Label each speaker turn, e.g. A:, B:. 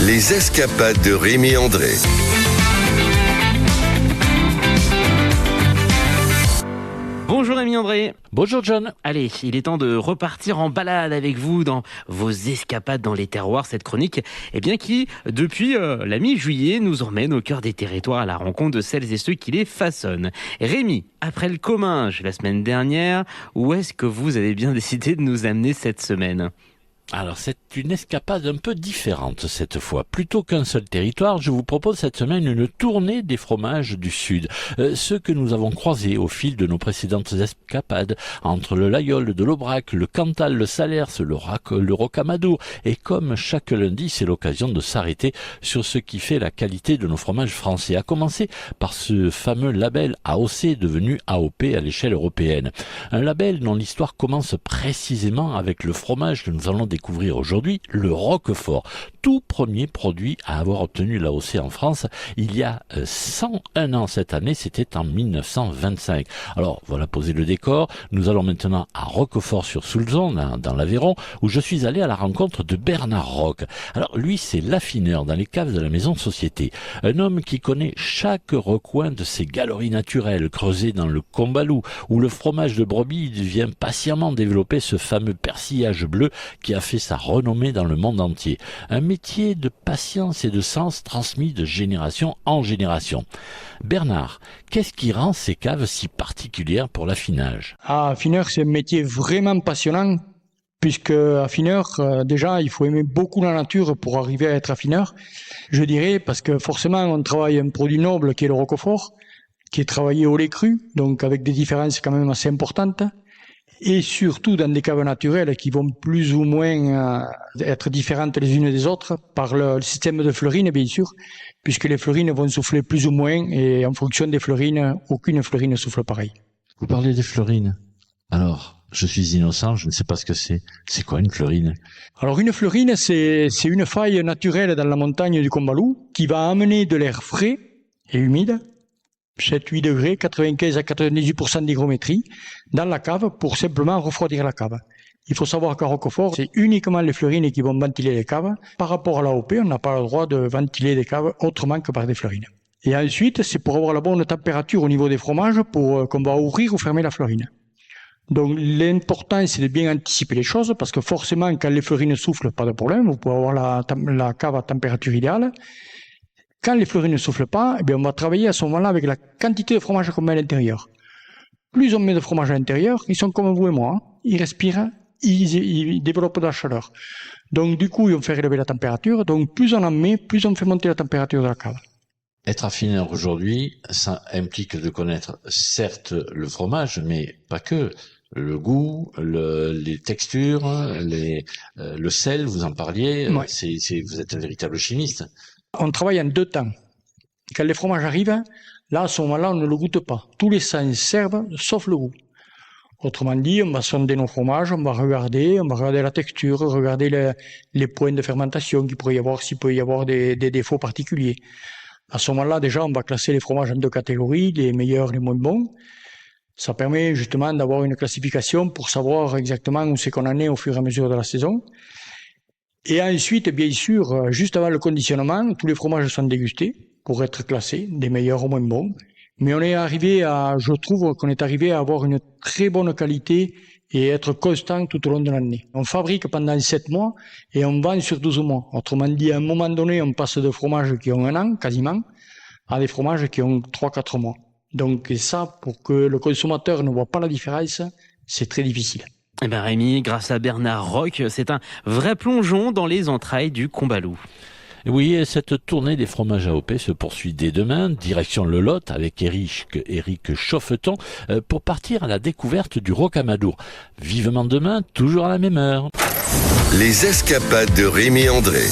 A: Les escapades de Rémi André.
B: Bonjour Rémi André.
C: Bonjour John.
B: Allez, il est temps de repartir en balade avec vous dans vos escapades dans les terroirs. Cette chronique, qui, depuis la mi-juillet, nous emmène au cœur des territoires à la rencontre de celles et ceux qui les façonnent. Rémi, après le Comminges la semaine dernière, où est-ce que vous avez bien décidé de nous amener cette semaine ?
C: Alors c'est une escapade un peu différente cette fois. Plutôt qu'un seul territoire, je vous propose cette semaine une tournée des fromages du Sud. Ceux que nous avons croisés au fil de nos précédentes escapades, entre le Laguiole de l'Aubrac, le Cantal, le Salers, le Rocamadour. Et comme chaque lundi, c'est l'occasion de s'arrêter sur ce qui fait la qualité de nos fromages français. À commencer par ce fameux label AOC devenu AOP à l'échelle européenne. Un label dont l'histoire commence précisément avec le fromage que nous allons découvrir aujourd'hui, le Roquefort, tout premier produit à avoir obtenu l'AOC en France il y a 101 ans cette année, c'était en 1925. Alors voilà, poser le décor, nous allons maintenant à Roquefort-sur-Soulzon, dans l'Aveyron, où je suis allé à la rencontre de Bernard Roch. Alors lui, c'est l'affineur dans les caves de la maison Société, un homme qui connaît chaque recoin de ces galeries naturelles creusées dans le Combalou, où le fromage de brebis vient patiemment développer ce fameux persillage bleu qui a fait sa renommée dans le monde entier. Un métier de patience et de sens transmis de génération en génération. Bernard, qu'est-ce qui rend ces caves si particulières pour l'affinage ?
D: Affineur, c'est un métier vraiment passionnant, puisque affineur, déjà, il faut aimer beaucoup la nature pour arriver à être affineur. Je dirais, parce que forcément, on travaille un produit noble qui est le Roquefort, qui est travaillé au lait cru, donc avec des différences quand même assez importantes. Et surtout dans des caves naturelles qui vont plus ou moins être différentes les unes des autres par le système de fleurine, bien sûr, puisque les fleurines vont souffler plus ou moins, et en fonction des fleurines, aucune fleurine ne souffle pareil.
C: Vous parlez des fleurines. Alors, je suis innocent, je ne sais pas ce que c'est. C'est quoi une fleurine ?
D: Alors une fleurine, c'est une faille naturelle dans la montagne du Combalou qui va amener de l'air frais et humide, 7-8 degrés, 95 à 98% d'hygrométrie, dans la cave pour simplement refroidir la cave. Il faut savoir qu'à Roquefort, c'est uniquement les fleurines qui vont ventiler les caves. Par rapport à l'AOP, on n'a pas le droit de ventiler des caves autrement que par des fleurines. Et ensuite, c'est pour avoir la bonne température au niveau des fromages pour qu'on va ouvrir ou fermer la fleurine. Donc l'important, c'est de bien anticiper les choses, parce que forcément, quand les fleurines soufflent, pas de problème, vous pouvez avoir la cave à température idéale. Quand les fleurines ne soufflent pas, on va travailler à ce moment-là avec la quantité de fromage qu'on met à l'intérieur. Plus on met de fromage à l'intérieur, ils sont comme vous et moi, ils respirent, ils développent de la chaleur. Donc du coup, ils vont faire élever la température, donc plus on en met, plus on fait monter la température de la cave.
C: Être affineur aujourd'hui, ça implique de connaître certes le fromage, mais pas que. Le goût, les textures, le sel, vous en parliez,
D: Ouais.
C: Vous êtes un véritable chimiste.
D: On travaille en deux temps. Quand les fromages arrivent, là, à ce moment-là, on ne le goûte pas. Tous les sens servent, sauf le goût. Autrement dit, on va sonder nos fromages, on va regarder la texture, regarder les points de fermentation qu'il pourrait y avoir, s'il peut y avoir des défauts particuliers. À ce moment-là, déjà, on va classer les fromages en deux catégories, les meilleurs, les moins bons. Ça permet justement d'avoir une classification pour savoir exactement où c'est qu'on en est au fur et à mesure de la saison. Et ensuite, bien sûr, juste avant le conditionnement, tous les fromages sont dégustés pour être classés, des meilleurs au moins bons. Mais je trouve qu'on est arrivé à avoir une très bonne qualité et être constant tout au long de l'année. On fabrique pendant 7 mois et on vend sur 12 mois. Autrement dit, à un moment donné, on passe de fromages qui ont 1 an, quasiment, à des fromages qui ont 3-4 mois. Donc ça, pour que le consommateur ne voit pas la différence, c'est très difficile.
B: Rémi, grâce à Bernard Roch, c'est un vrai plongeon dans les entrailles du Combalou.
C: Oui, et cette tournée des fromages AOP se poursuit dès demain, direction le Lot avec Éric Chauffeton, pour partir à la découverte du Rocamadour. Vivement demain, toujours à la même heure.
A: Les escapades de Rémi André.